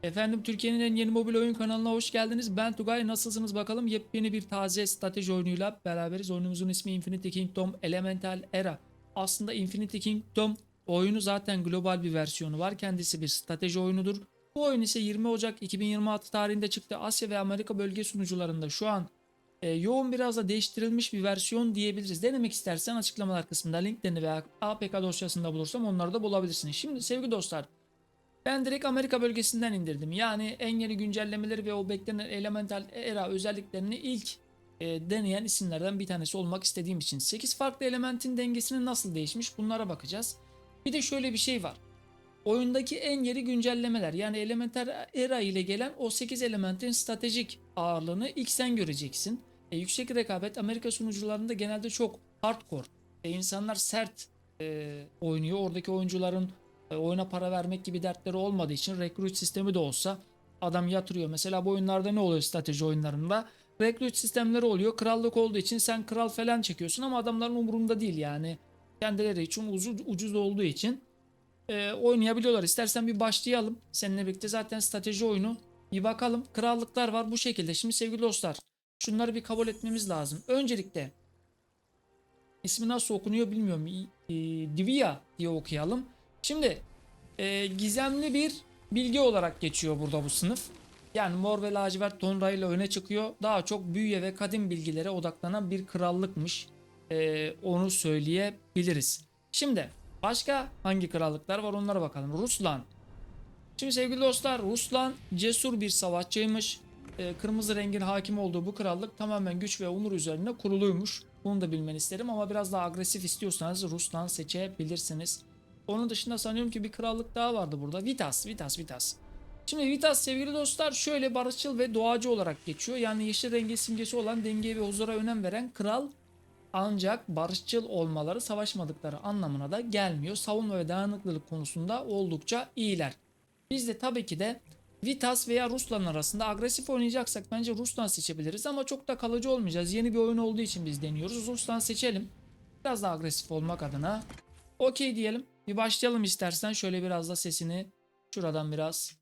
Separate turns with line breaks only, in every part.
Efendim Türkiye'nin en yeni mobil oyun kanalına hoş geldiniz. Ben Tugay. Nasılsınız bakalım? Yepyeni bir taze strateji oyunuyla beraberiz. Oyunumuzun ismi Infinity Kingdom Elemental Era. Aslında Infinity Kingdom oyunu zaten global bir versiyonu var. Kendisi bir strateji oyunudur. Bu oyun ise 20 Ocak 2026 tarihinde çıktı. Asya ve Amerika bölge sunucularında şu an yoğun biraz da değiştirilmiş bir versiyon diyebiliriz. Denemek istersen açıklamalar kısmında linklerini veya APK dosyasında bulursam onları da bulabilirsiniz. Şimdi sevgili dostlar, ben direkt Amerika bölgesinden indirdim. Yani en yeni güncellemeleri ve o beklenen Elemental Era özelliklerini ilk deneyen isimlerden bir tanesi olmak istediğim için 8 farklı elementin dengesini nasıl değişmiş bunlara bakacağız. Bir de şöyle bir şey var. Oyundaki en yeni güncellemeler, yani Elemental Era ile gelen o 8 elementin stratejik ağırlığını ilk sen göreceksin. Yüksek rekabet Amerika sunucularında genelde çok hardcore. İnsanlar sert oynuyor. Oradaki oyuncuların oyuna para vermek gibi dertleri olmadığı için recruit sistemi de olsa adam yatırıyor. Mesela bu oyunlarda ne oluyor strateji oyunlarında? Recruit sistemleri oluyor. Krallık olduğu için sen kral falan çekiyorsun ama adamların umurunda değil yani. Kendileri için ucuz olduğu için oynayabiliyorlar. İstersen bir başlayalım. Seninle birlikte zaten strateji oyunu. Bir bakalım. Krallıklar var bu şekilde. Şimdi sevgili dostlar, şunları bir kabul etmemiz lazım. Öncelikle ismi nasıl okunuyor bilmiyorum. Divya diye okuyalım. Şimdi gizemli bir bilgi olarak geçiyor burada bu sınıf. Yani mor ve lacivert tonlarıyla öne çıkıyor. Daha çok büyüye ve kadim bilgilere odaklanan bir krallıkmış. Onu söyleyebiliriz. Şimdi başka hangi krallıklar var onlara bakalım. Ruslan. Şimdi sevgili dostlar, Ruslan cesur bir savaşçıymış. Kırmızı rengin hakim olduğu bu krallık tamamen güç ve onur üzerine kuruluymuş. Bunu da bilmeni isterim ama biraz daha agresif istiyorsanız Ruslan seçebilirsiniz. Onun dışında sanıyorum ki bir krallık daha vardı burada. Vitas. Şimdi Vitas sevgili dostlar şöyle barışçıl ve doğacı olarak geçiyor. Yani yeşil rengi simgesi olan dengeye ve huzura önem veren kral, ancak barışçıl olmaları savaşmadıkları anlamına da gelmiyor. Savunma ve dayanıklılık konusunda oldukça iyiler. Biz de tabii ki de Vitas veya Ruslan arasında agresif oynayacaksak bence Ruslan seçebiliriz ama çok da kalıcı olmayacağız. Yeni bir oyun olduğu için biz deniyoruz. Ruslan seçelim. Biraz daha agresif olmak adına. Okey diyelim. Bir başlayalım istersen. Şöyle biraz da sesini şuradan biraz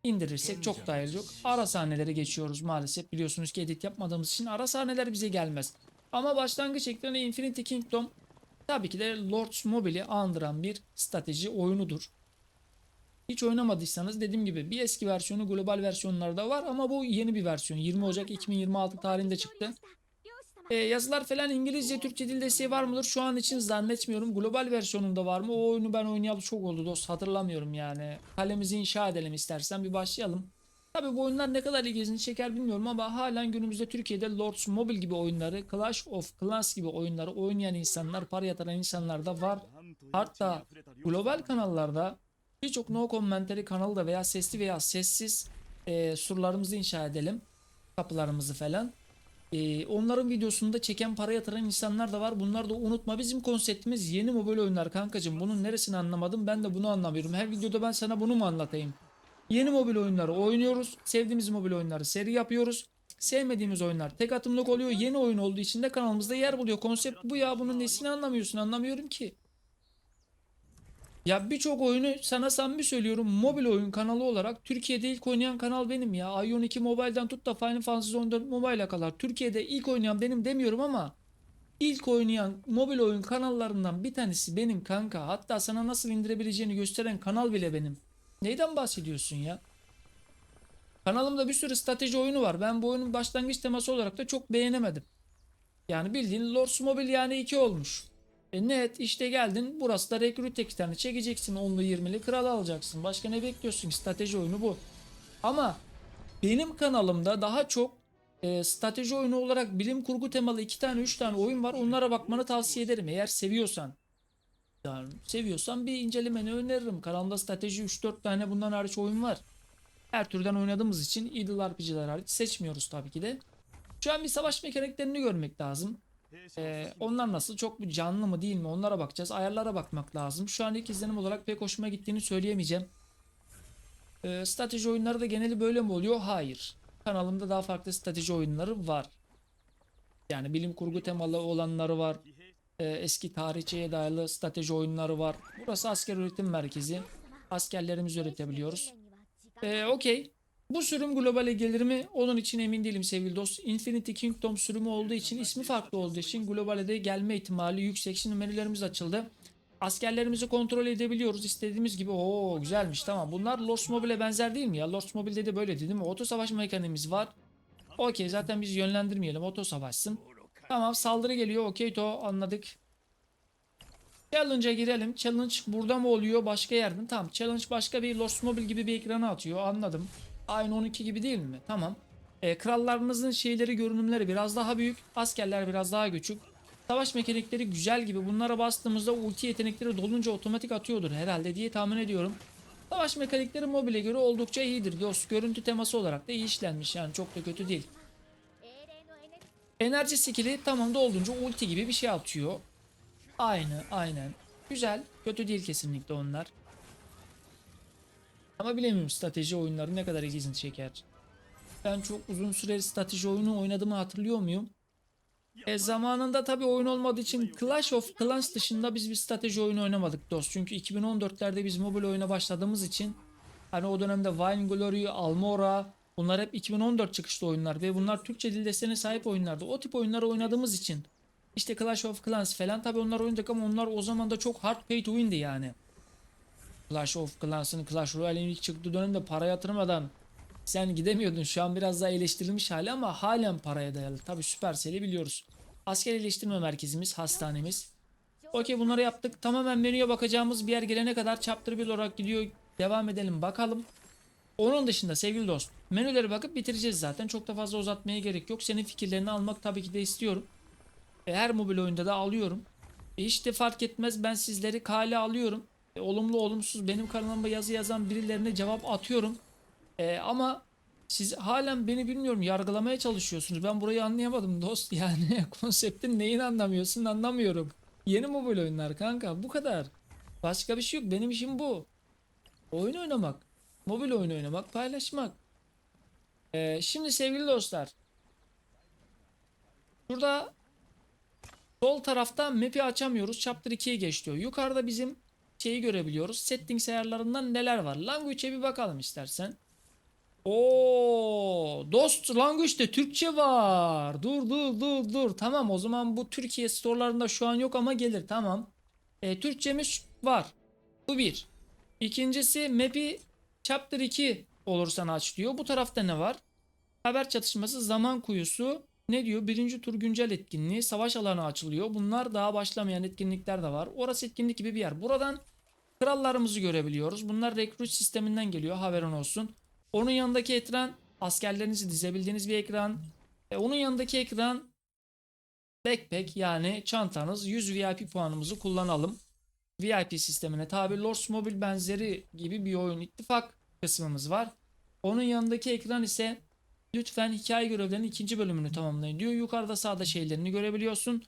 indirirsek çok daha iyi olacak. Ara sahneleri geçiyoruz maalesef. Biliyorsunuz ki edit yapmadığımız için ara sahneler bize gelmez. Ama başlangıç ekranı Infinity Kingdom tabii ki de Lords Mobile'i andıran bir strateji oyunudur. Hiç oynamadıysanız dediğim gibi bir eski versiyonu global versiyonlarda var ama bu yeni bir versiyon. 20 Ocak 2026 tarihinde çıktı. Yazılar falan İngilizce, Türkçe dil desteği var mıdır? Şu an için zannetmiyorum. Global versiyonunda var mı? O oyunu ben oynayalı çok oldu dost. Hatırlamıyorum yani. Kalemizi inşa edelim istersen bir başlayalım. Tabii bu oyunlar ne kadar ilginizi çeker bilmiyorum ama halen günümüzde Türkiye'de Lords Mobile gibi oyunları, Clash of Clans gibi oyunları oynayan insanlar, para yatıran insanlar da var. Hatta global kanallarda birçok no commentary kanalı da veya sesli veya sessiz surlarımızı inşa edelim. Kapılarımızı falan. Onların videosunda çeken para yatıran insanlar da var. Bunlar da unutma. Bizim konseptimiz yeni mobil oyunlar kankacığım. Bunun neresini anlamadım? Ben de bunu anlamıyorum. Her videoda ben sana bunu mu anlatayım? Yeni mobil oyunları oynuyoruz. Sevdiğimiz mobil oyunları seri yapıyoruz. Sevmediğimiz oyunlar tek atımlık oluyor. Yeni oyun olduğu için de kanalımızda yer buluyor. Konsept bu ya. Bunun nesini anlamıyorsun? Anlamıyorum ki. Ya birçok oyunu sana samimi söylüyorum, mobil oyun kanalı olarak Türkiye'de ilk oynayan kanal benim ya. Ion 2 Mobile'dan tut da Final Fantasy 14 Mobile'a kadar Türkiye'de ilk oynayan benim demiyorum ama ilk oynayan mobil oyun kanallarından bir tanesi benim kanka. Hatta sana nasıl indirebileceğini gösteren kanal bile benim. Neyden bahsediyorsun ya? Kanalımda bir sürü strateji oyunu var. Ben bu oyunun başlangıç teması olarak da çok beğenemedim. Yani bildiğin Lords Mobile yani 2 olmuş. Net işte geldin, burası da Recruit tekstlerini çekeceksin, 10'lu 20'li kral alacaksın. Başka ne bekliyorsun ki? Strateji oyunu bu. Ama benim kanalımda daha çok strateji oyunu olarak bilim kurgu temalı 2 tane 3 tane oyun var. Onlara bakmanı tavsiye ederim eğer seviyorsan. Yani seviyorsan bir incelemeni öneririm. Kanalımda strateji 3-4 tane bundan hariç oyun var. Her türden oynadığımız için Idle RPG'ler hariç seçmiyoruz tabii ki de. Şu an bir savaş mekaniklerini görmek lazım. Onlar nasıl? Çok bir canlı mı değil mi? Onlara bakacağız. Ayarlara bakmak lazım. Şu an ilk izlenim olarak pek hoşuma gittiğini söyleyemeyeceğim. Strateji oyunları da geneli böyle mi oluyor? Hayır. Kanalımda daha farklı strateji oyunları var. Yani bilim kurgu temalı olanları var. Eski tarihçeye dayalı strateji oyunları var. Burası asker üretim merkezi. Askerlerimizi üretebiliyoruz. Okey. Bu sürüm globale gelir mi? Onun için emin değilim sevgili dost. Infinity Kingdom sürümü olduğu için, ismi farklı olduğu için globale de gelme ihtimali yüksek. Şimdi menülerimiz açıldı. Askerlerimizi kontrol edebiliyoruz istediğimiz gibi. Oo güzelmiş, tamam. Bunlar Lost Mobile'e benzer değil mi ya? Lost Mobile'de de böyle değil mi? Oto savaş mekaniğimiz var. Okey, zaten biz yönlendirmeyelim, oto savaşsın. Tamam, saldırı geliyor. Okey to, anladık. Challenge'a girelim. Challenge burada mı oluyor, başka yerde mi? Tamam, challenge başka bir Lost Mobile gibi bir ekrana atıyor, anladım. Aynı 12 gibi değil mi? Tamam. Krallarınızın şeyleri, görünümleri biraz daha büyük. Askerler biraz daha küçük. Savaş mekanikleri güzel gibi. Bunlara bastığımızda ulti yetenekleri dolunca otomatik atıyordur herhalde diye tahmin ediyorum. Savaş mekanikleri mobile göre oldukça iyidir. Dost, görüntü teması olarak da iyi işlenmiş, yani çok da kötü değil. Enerji skill'i tamam, dolduğunca ulti gibi bir şey atıyor. Aynı, aynen. Güzel. Kötü değil kesinlikle onlar. Ama bilemiyorum strateji oyunları ne kadar ilgisini çeker. Ben çok uzun süre strateji oyunu oynadığımı hatırlıyor muyum? Zamanında tabii oyun olmadığı için Clash of Clans dışında biz bir strateji oyunu oynamadık dost. Çünkü 2014'lerde biz mobil oyuna başladığımız için hani o dönemde Vainglory, Almora, bunlar hep 2014 çıkışlı oyunlar ve bunlar Türkçe dil desteğine sahip oyunlardı. O tip oyunları oynadığımız için işte Clash of Clans falan, tabii onlar oynadık ama onlar o zaman da çok hard pay to win'di yani. Clash of Clans'ın, Clash Royale'in ilk çıktığı dönemde para yatırmadan sen gidemiyordun. Şu an biraz daha eleştirilmiş hali ama halen paraya dayalı. Tabii Supercell'i biliyoruz. Asker iyileştirme merkezimiz, hastanemiz. Okey, bunları yaptık. Tamamen menüye bakacağımız bir yer gelene kadar chapter 1 olarak gidiyor. Devam edelim bakalım. Onun dışında sevgili dost, menüleri bakıp bitireceğiz zaten. Çok da fazla uzatmaya gerek yok. Senin fikirlerini almak tabii ki de istiyorum. Her mobil oyunda da alıyorum. Hiç de fark etmez, ben sizleri kale alıyorum. Olumlu olumsuz benim kanalıma yazı yazan birilerine cevap atıyorum. Ama siz halen beni bilmiyorum yargılamaya çalışıyorsunuz. Ben burayı anlayamadım dost. Yani konseptin neyini anlamıyorsun, anlamıyorum. Yeni mobil oyunlar kanka, bu kadar. Başka bir şey yok. Benim işim bu. Oyun oynamak. Mobil oyun oynamak, paylaşmak. Şimdi sevgili dostlar. Burada sol tarafta map'i açamıyoruz. Chapter 2'ye geç diyor. Yukarıda bizim şeyi görebiliyoruz. Settings ayarlarından neler var? Language'e bir bakalım istersen. Oo, dost, language'de Türkçe var. Dur. Tamam, o zaman bu Türkiye storelarında şu an yok ama gelir. Tamam. Türkçemiz var. Bu bir. İkincisi, map'i chapter 2 olursan aç diyor. Bu tarafta ne var? Haber çatışması, zaman kuyusu. Ne diyor? Birinci tur güncel etkinliği. Savaş alanı açılıyor. Bunlar daha başlamayan etkinlikler de var. Orası etkinlik gibi bir yer. Buradan krallarımızı görebiliyoruz. Bunlar rekrut sisteminden geliyor, haberin olsun. Onun yanındaki ekran askerlerinizi dizebildiğiniz bir ekran. Onun yanındaki ekran backpack, yani çantanız. 100 VIP puanımızı kullanalım. VIP sistemine tabi Lords Mobile benzeri gibi bir oyun, ittifak kısmımız var. Onun yanındaki ekran ise lütfen hikaye görevlerinin ikinci bölümünü tamamlayın diyor. Yukarıda sağda şeylerini görebiliyorsun.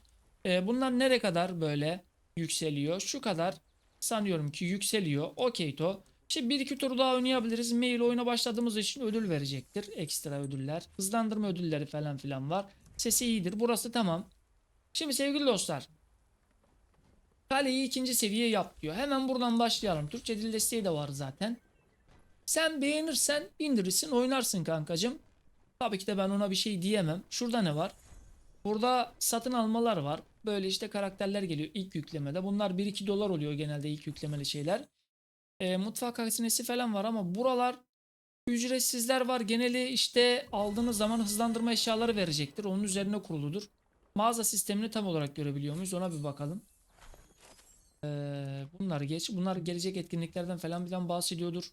Bunlar nereye kadar böyle yükseliyor? Şu kadar sanıyorum ki yükseliyor. Okey to. Şimdi bir iki tur daha oynayabiliriz. Mail oyuna başladığımız için ödül verecektir. Ekstra ödüller. Hızlandırma ödülleri falan filan var. Sesi iyidir. Burası tamam. Şimdi sevgili dostlar, kaleyi ikinci seviye yap diyor. Hemen buradan başlayalım. Türkçe dil desteği de var zaten. Sen beğenirsen indirirsin, oynarsın kankacım. Tabii ki de ben ona bir şey diyemem. Şurada ne var? Burada satın almalar var. Böyle işte karakterler geliyor ilk yüklemede. Bunlar 1-2 dolar oluyor genelde ilk yüklemeli şeyler. Mutfak hazinesi falan var ama buralar ücretsizler var. Geneli işte aldığınız zaman hızlandırma eşyaları verecektir. Onun üzerine kuruludur. Mağaza sistemini tam olarak görebiliyor muyuz? Ona bir bakalım. Bunlar geç. Bunlar gelecek etkinliklerden falan filan bahsediyordur.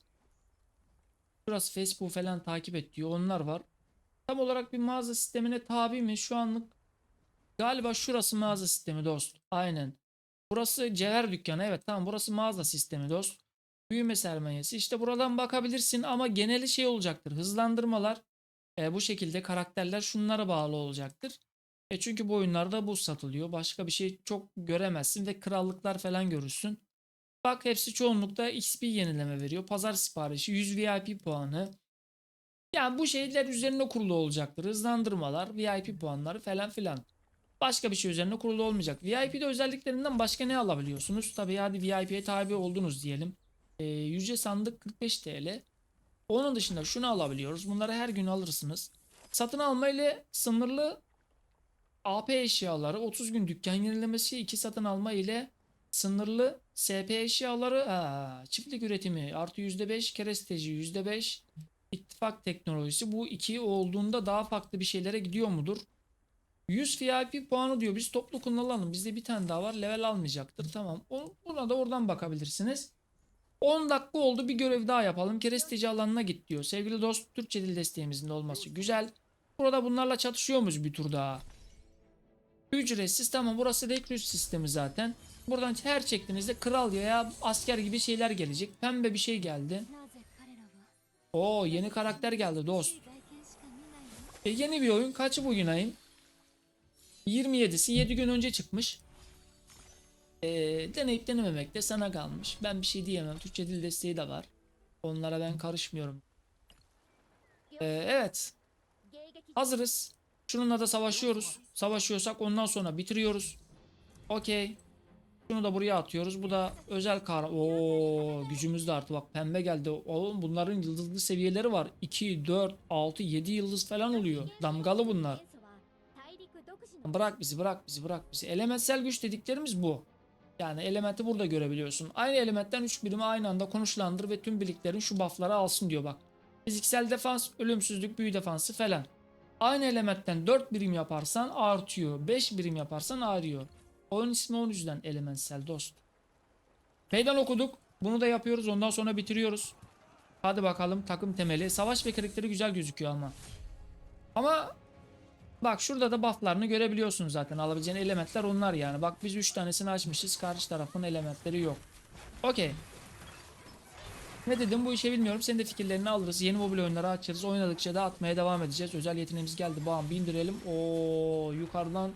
Burası Facebook falan takip et diyor. Onlar var. Tam olarak bir mağaza sistemine tabi mi? Şu anlık galiba şurası mağaza sistemi dost. Aynen. Burası cevher dükkanı. Evet tamam, burası mağaza sistemi dost. Büyüme sermayesi. İşte buradan bakabilirsin ama geneli şey olacaktır. Hızlandırmalar bu şekilde, karakterler şunlara bağlı olacaktır. Çünkü bu oyunlarda bu satılıyor. Başka bir şey çok göremezsin ve krallıklar falan görürsün. Bak, hepsi çoğunlukla XP yenileme veriyor. Pazar siparişi, 100 VIP puanı. Yani bu şeyler üzerine kurulu olacaktır. Hızlandırmalar, VIP puanları falan filan. Başka bir şey üzerine kurulu olmayacak. VIP'de özelliklerinden başka ne alabiliyorsunuz? Tabii hadi VIP'ye tabi oldunuz diyelim. Yüce sandık 45 TL. Onun dışında şunu alabiliyoruz. Bunları her gün alırsınız. Satın alma ile sınırlı AP eşyaları, 30 gün dükkan yenilemesi, 2 satın alma ile sınırlı SP eşyaları, çiftlik üretimi artı %5, keresteci %5, ittifak teknolojisi. Bu iki olduğunda daha farklı bir şeylere gidiyor mudur? 100 VIP puanı diyor. Biz toplu kullanalım. Bizde bir tane daha var. Level almayacaktır. Tamam. Buna da oradan bakabilirsiniz. 10 dakika oldu. Bir görev daha yapalım. Keresteci alanına git diyor. Sevgili dost, Türkçe dil desteğimizin de olması güzel. Burada bunlarla çatışıyor muyuz bir tur daha? Ücretsiz, tamam, burası rekrut sistemi zaten. Buradan her çektiğinizde kral ya asker gibi şeyler gelecek. Pembe bir şey geldi. Oo, yeni karakter geldi dost. Yeni bir oyun. Kaçı bugün ayın? 27'si, 7 gün önce çıkmış. Deneyip denememek de sana kalmış. Ben bir şey diyemem. Türkçe dil desteği de var. Onlara ben karışmıyorum. Evet. Hazırız. Şununla da savaşıyoruz. Savaşıyorsak ondan sonra bitiriyoruz. Okey. Şunu da buraya atıyoruz. Bu da özel kar. Oo, gücümüz de arttı. Bak pembe geldi. Oğlum bunların yıldızlı seviyeleri var. 2, 4, 6, 7 yıldız falan oluyor. Damgalı bunlar. Bırak bizi, bırak bizi, bırak bizi. Elementsel güç dediklerimiz bu. Yani elementi burada görebiliyorsun. Aynı elementten 3 birimi aynı anda konuşlandır ve tüm birliklerin şu buff'ları alsın diyor bak. Fiziksel defans, ölümsüzlük, büyü defansı falan. Aynı elementten 4 birim yaparsan artıyor. 5 birim yaparsan ağrıyor. Oyun ismi onun yüzden elementsel dost. Meydan okuduk. Bunu da yapıyoruz. Ondan sonra bitiriyoruz. Hadi bakalım, takım temeli. Savaş ve karakteri güzel gözüküyor ama. Ama bak şurada da bufflarını görebiliyorsunuz zaten. Alabileceğin elementler onlar yani. Bak biz 3 tanesini açmışız. Karşı tarafın elementleri yok. Okey. Ne dedim bu işe bilmiyorum. Senin de fikirlerini alırız. Yeni mobil oyunları açarız. Oynadıkça da atmaya devam edeceğiz. Özel yeteneğimiz geldi. Bam, bindirelim. Oo, yukarıdan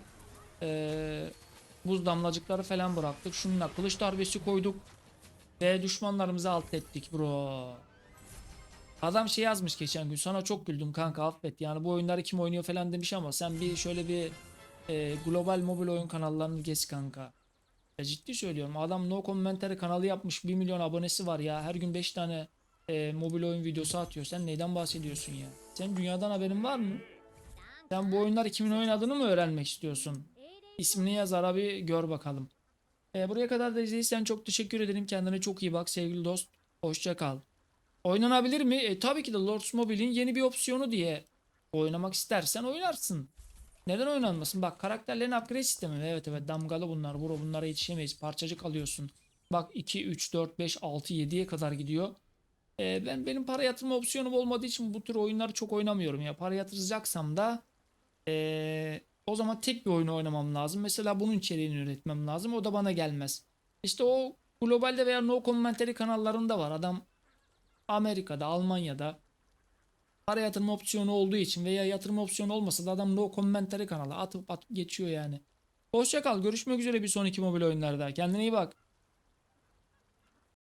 buz damlacıkları falan bıraktık. Şununla kılıç darbesi koyduk. Ve düşmanlarımızı alt ettik bro. Adam şey yazmış geçen gün. Sana çok güldüm kanka, affet. Yani bu oyunları kim oynuyor falan demiş ama sen bir şöyle bir global mobil oyun kanallarını gez kanka. Ya ciddi söylüyorum. Adam No Commentary kanalı yapmış. 1 milyon abonesi var ya. Her gün 5 tane mobil oyun videosu atıyor. Sen neyden bahsediyorsun ya? Sen dünyadan haberin var mı? Sen bu oyunlar kimin oynadığını mı öğrenmek istiyorsun? İsmini yaz, ara bir gör bakalım. Buraya kadar da izleyirsen çok teşekkür ederim. Kendine çok iyi bak sevgili dost. Hoşça kal. Oynanabilir mi? Tabii ki de Lords Mobile'in yeni bir opsiyonu diye. Oynamak istersen oynarsın. Neden oynanmasın? Bak karakterlerin upgrade sistemi. Evet evet, damgalı bunlar. Bro, bunlara yetişemeyiz. Parçacık alıyorsun. Bak 2, 3, 4, 5, 6, 7'ye kadar gidiyor. Benim para yatırma opsiyonum olmadığı için bu tür oyunları çok oynamıyorum ya. Para yatıracaksam da o zaman tek bir oyunu oynamam lazım. Mesela bunun içeriğini üretmem lazım. O da bana gelmez. İşte o globalde veya no commentary kanallarında var. Adam Amerika'da, Almanya'da para yatırma opsiyonu olduğu için veya yatırma opsiyonu olmasa da adam no commentary kanalı atıp atıp geçiyor yani. Hoşça kal. Görüşmek üzere bir sonraki mobil oyunlarda. Kendine iyi bak.